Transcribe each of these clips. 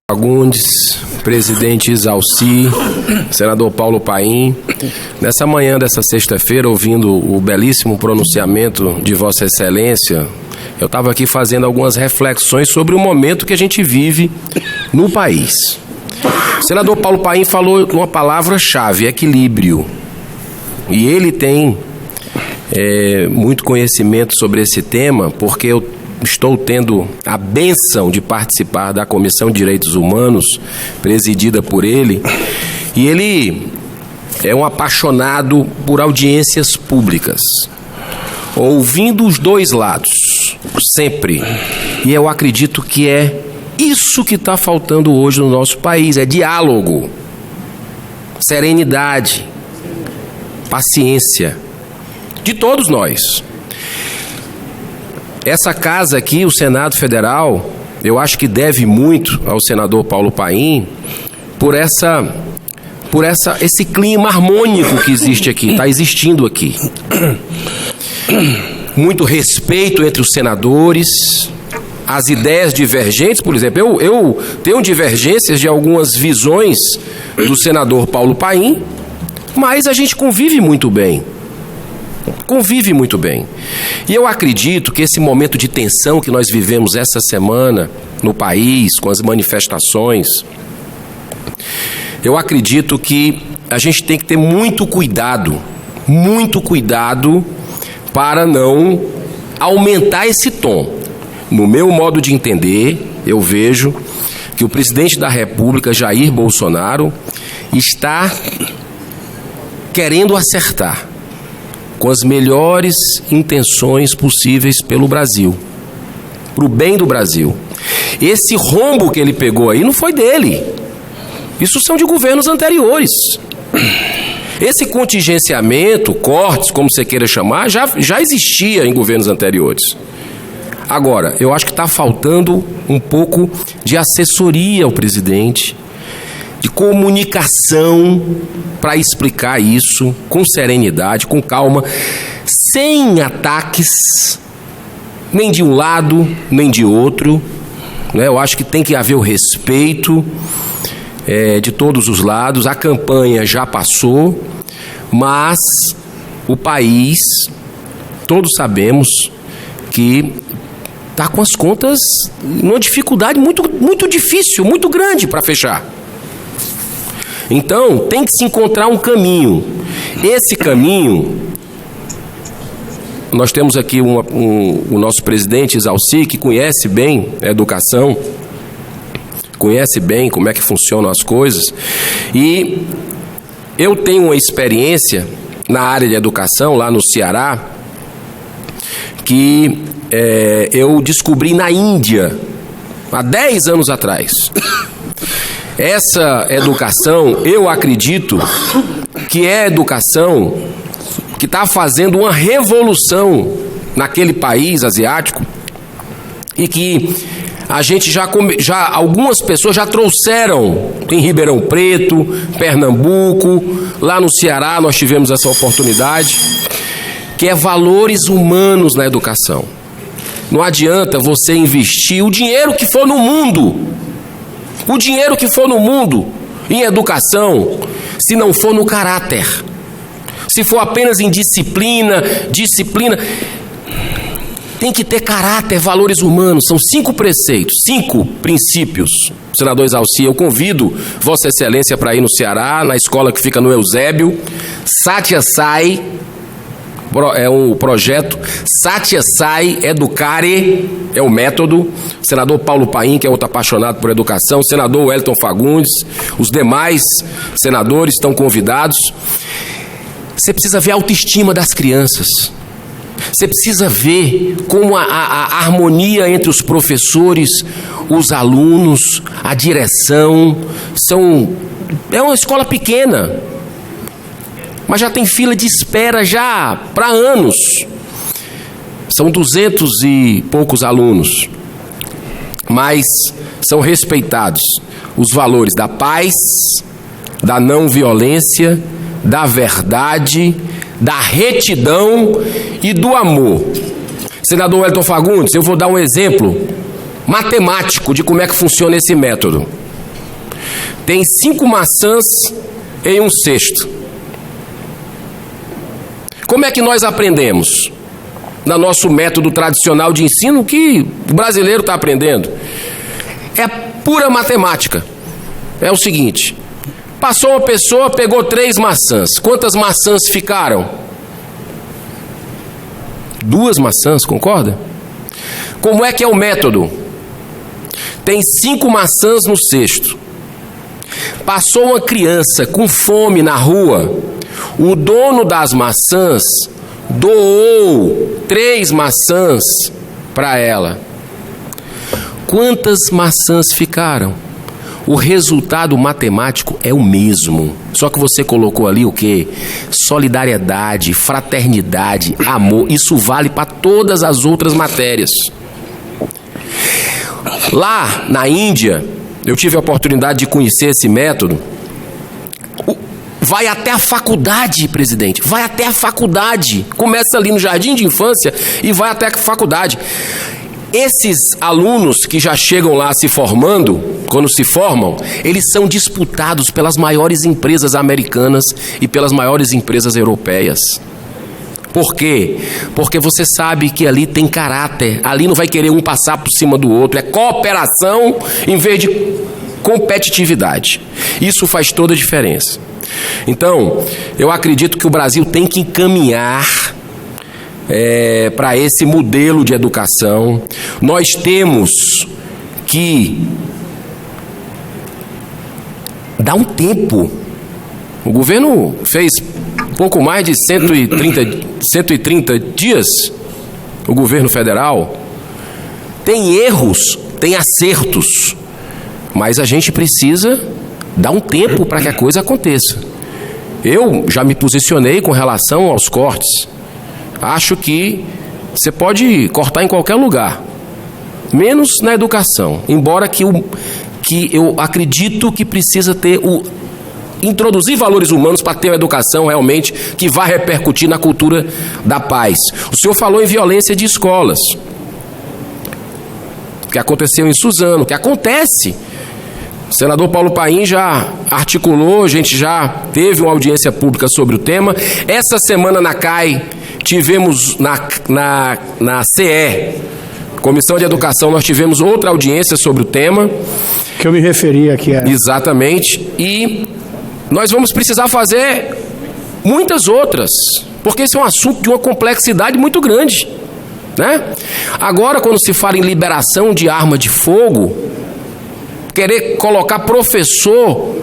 Fagundes, presidente Isalci, senador Paulo Paim. Nessa manhã dessa sexta-feira, ouvindo o belíssimo pronunciamento de Vossa Excelência, eu estava aqui fazendo algumas reflexões sobre o momento que a gente vive no país. O senador Paulo Paim falou uma palavra-chave, equilíbrio. E ele tem muito conhecimento sobre esse tema, porque eu estou tendo a bênção de participar da Comissão de Direitos Humanos, presidida por ele, e ele é um apaixonado por audiências públicas, ouvindo os dois lados, sempre. E eu acredito que é isso que está faltando hoje no nosso país, é diálogo, serenidade, paciência, de todos nós. Essa casa aqui, o Senado Federal, eu acho que deve muito ao senador Paulo Paim por esse clima harmônico que existe aqui, está existindo aqui. Muito respeito entre os senadores, as ideias divergentes, por exemplo, eu tenho divergências de algumas visões do senador Paulo Paim, mas a gente convive muito bem. Convive muito bem. E eu acredito que esse momento de tensão que nós vivemos essa semana no país, com as manifestações, eu acredito que a gente tem que ter muito cuidado para não aumentar esse tom. No meu modo de entender, eu vejo que o presidente da República, Jair Bolsonaro, está querendo acertar com as melhores intenções possíveis pelo Brasil, para o bem do Brasil. Esse rombo que ele pegou aí não foi dele, isso são de governos anteriores. Esse contingenciamento, cortes, como você queira chamar, já existia em governos anteriores. Agora, eu acho que está faltando um pouco de assessoria ao presidente, de comunicação para explicar isso com serenidade, com calma, sem ataques, nem de um lado, nem de outro, né? Eu acho que tem que haver o respeito de todos os lados. A campanha já passou, mas o país, todos sabemos que está com as contas numa dificuldade muito difícil, muito grande para fechar. Então, tem que se encontrar um caminho. Esse caminho, nós temos aqui o nosso presidente Isalci, que conhece bem a educação, conhece bem como é que funcionam as coisas, e eu tenho uma experiência na área de educação, lá no Ceará, que eu descobri na Índia, há 10 anos atrás. Essa educação, eu acredito que é a educação que está fazendo uma revolução naquele país asiático e que a gente algumas pessoas já trouxeram em Ribeirão Preto, Pernambuco, lá no Ceará nós tivemos essa oportunidade, que é valores humanos na educação. Não adianta você investir o dinheiro que for no mundo, em educação, se não for no caráter, se for apenas em disciplina, tem que ter caráter, valores humanos. São 5 preceitos, 5 princípios. Senador Isalci, eu convido Vossa Excelência para ir no Ceará, na escola que fica no Eusébio, Satya Sai, é um projeto, Satya Sai Educare, é o método. Senador Paulo Paim, que é outro apaixonado por educação, senador Wellington Fagundes, os demais senadores estão convidados. Você precisa ver a autoestima das crianças. Você precisa ver como a harmonia entre os professores, os alunos, a direção, é uma escola pequena, mas já tem fila de espera já para anos. São 200 e poucos alunos, mas são respeitados os valores da paz, da não violência, da verdade, da retidão e do amor. Senador Wellington Fagundes, eu vou dar um exemplo matemático de como é que funciona esse método. tem 5 maçãs em um cesto. Como é que nós aprendemos? No nosso método tradicional de ensino, que o brasileiro está aprendendo. É pura matemática. É o seguinte: passou uma pessoa, pegou 3 maçãs. Quantas maçãs ficaram? 2 maçãs, concorda? Como é que é o método? Tem 5 maçãs no cesto. Passou uma criança com fome na rua. O dono das maçãs doou 3 maçãs para ela. Quantas maçãs ficaram? O resultado matemático é o mesmo. Só que você colocou ali o quê? Solidariedade, fraternidade, amor. Isso vale para todas as outras matérias. Lá na Índia, eu tive a oportunidade de conhecer esse método. Vai até a faculdade, presidente. Vai até a faculdade. Começa ali no jardim de infância e vai até a faculdade. Esses alunos que já chegam lá se formando, quando se formam, eles são disputados pelas maiores empresas americanas e pelas maiores empresas europeias. Por quê? Porque você sabe que ali tem caráter. Ali não vai querer um passar por cima do outro. É cooperação em vez de competitividade. Isso faz toda a diferença. Então, eu acredito que o Brasil tem que encaminhar para esse modelo de educação. Nós temos que dar um tempo. O governo fez pouco mais de 130 dias, o governo federal. Tem erros, tem acertos, mas a gente precisa dar um tempo para que a coisa aconteça. Eu já me posicionei com relação aos cortes. Acho que você pode cortar em qualquer lugar, menos na educação, embora que eu acredito que precisa ter introduzir valores humanos para ter uma educação realmente que vai repercutir na cultura da paz. O senhor falou em violência de escolas, que aconteceu em Suzano, que acontece. O senador Paulo Paim já articulou, a gente já teve uma audiência pública sobre o tema. Essa semana na CAI, tivemos na CE, Comissão de Educação, nós tivemos outra audiência sobre o tema. Que eu me referi aqui. Exatamente. E nós vamos precisar fazer muitas outras, porque esse é um assunto de uma complexidade muito grande, né? Agora, quando se fala em liberação de arma de fogo, querer colocar professor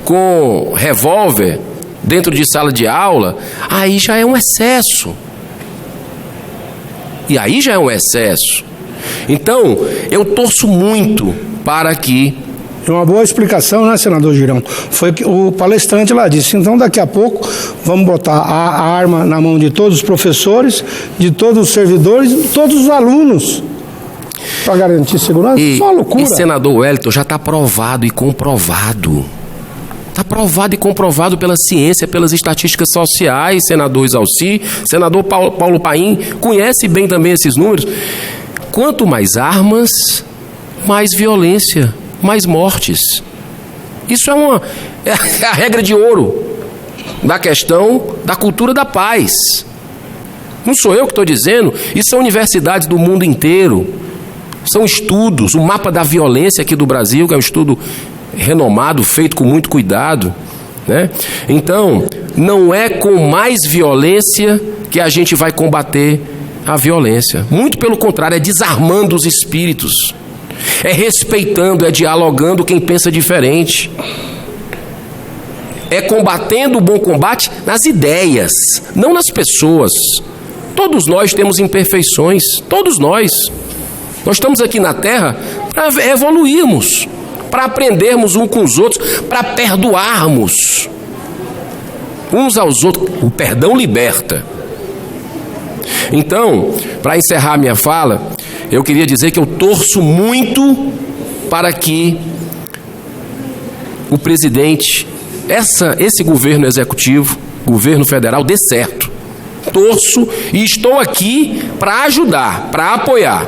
com revólver dentro de sala de aula, aí já é um excesso. E aí já é um excesso. Então, eu torço muito para que... Uma boa explicação, né, senador Girão? Foi que o palestrante lá disse. Então, daqui a pouco, vamos botar a arma na mão de todos os professores, de todos os servidores, de todos os alunos, para garantir segurança. Isso é uma loucura. E, senador Wellington, já está provado e comprovado. Está provado e comprovado pela ciência, pelas estatísticas sociais, senador Isalci, senador Paulo Paim, conhece bem também esses números. Quanto mais armas, mais violência, mais mortes. Isso é a regra de ouro da questão da cultura da paz. Não sou eu que estou dizendo, isso são universidades do mundo inteiro. São estudos, o mapa da violência aqui do Brasil, que é um estudo renomado, feito com muito cuidado, né? Então, não é com mais violência que a gente vai combater a violência. Muito pelo contrário, é desarmando os espíritos. É respeitando, é dialogando quem pensa diferente. É combatendo o bom combate nas ideias, não nas pessoas. Todos nós temos imperfeições, todos nós. Nós estamos aqui na Terra para evoluirmos, para aprendermos uns com os outros, para perdoarmos uns aos outros. O perdão liberta. Então, para encerrar minha fala, eu queria dizer que eu torço muito para que o presidente, esse governo executivo, governo federal, dê certo. Torço e estou aqui para ajudar, para apoiar.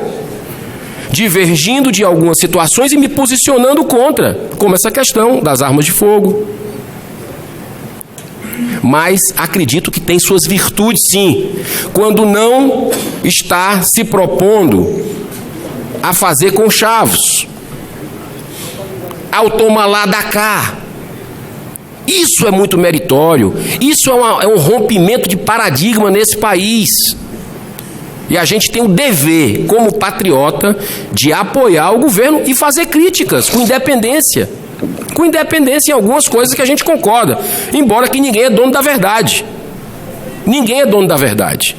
divergindo de algumas situações e me posicionando contra, como essa questão das armas de fogo. Mas acredito que tem suas virtudes, sim, quando não está se propondo a fazer conchavos, ao tomar lá da cá. Isso é muito meritório, isso é um rompimento de paradigma nesse país. E a gente tem o dever, como patriota, de apoiar o governo e fazer críticas com independência. Com independência em algumas coisas que a gente concorda, embora que ninguém é dono da verdade. Ninguém é dono da verdade.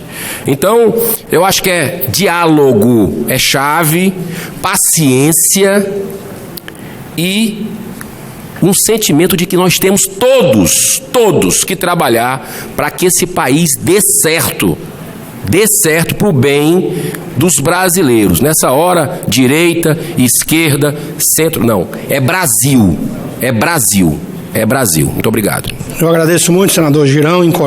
Então, eu acho que diálogo é chave, paciência e um sentimento de que nós temos todos que trabalhar para que esse país dê certo para o bem dos brasileiros. Nessa hora, direita, esquerda, centro, não. É Brasil. Muito obrigado. Eu agradeço muito, senador Girão.